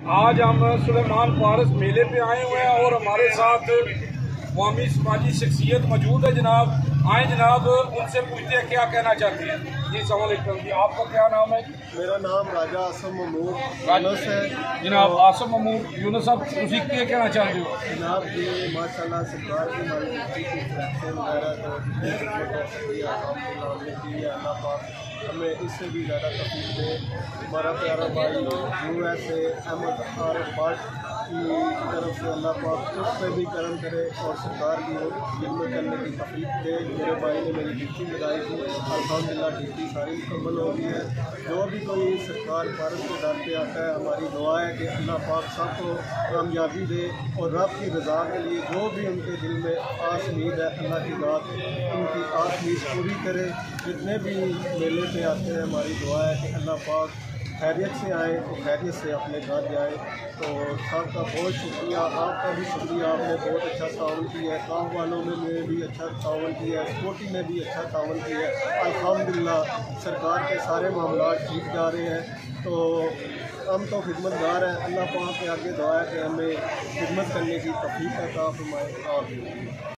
آج ہم سلیمان فارس میلے پہ آئے ہوئے ہیں اور ہمارے ساتھ قومی سماجی شخصیت موجود ہے جناب. آئیں جناب ان سے پوچھتے ہیں کیا کہنا چاہتے ہیں. جی السلام علیکم. جی آپ کا کیا نام ہے؟ میرا نام راجہ آصم ممور یونس ہے. جناب آصم ممور یونس صاحب تسی کیا کہنا چاہتے ہو؟ جناب جی ماشاءاللہ سرکار کی مانگی کی فیکٹری وغیرہ تو اللہ پاک ہمیں اس سے بھی زیادہ تفریح دے. ہمارا پیارا بھائی U S A Ahmed Arif Butt کی طرف سے اللہ پاک اس پہ بھی کرم کرے اور سرکار کی خدمت کرنے کی تفریح دے. میرے بھائی نے میری ڈیوٹی لگائی تھی, الحمدللہ ڈیوٹی ساری مکمل ہو گئی ہے. جو بھی کوئی سرکار فارس کے در پہ آتا ہے ہماری دعا ہے کہ اللہ پاک سب کو کامیابی دے اور رب کی رضا کے لیے جو بھی ان کے دل میں آس امید ہے اللہ کی ذات ان کی آس امید پوری کرے. جتنے بھی میلے پہ آتے ہیں ہماری دعا ہے کہ اللہ پاک خیریت سے آئیں اور خیریت سے اپنے گھر جائیں. تو سب کا بہت شکریہ, آپ کا بھی شکریہ. آپ نے بہت اچھا تعاون کیا ہے, کام والوں میں بھی اچھا تعاون کیا ہے, سکورٹی میں بھی اچھا تعاون کیا ہے. الحمدللہ سرکار کے سارے معاملات ٹھیک جا رہے ہیں. تو ہم تو خدمت گار ہیں. اللہ پاک کے آگے دعا ہے کہ ہمیں خدمت کرنے کی توفیق عطا فرمائے. آمین.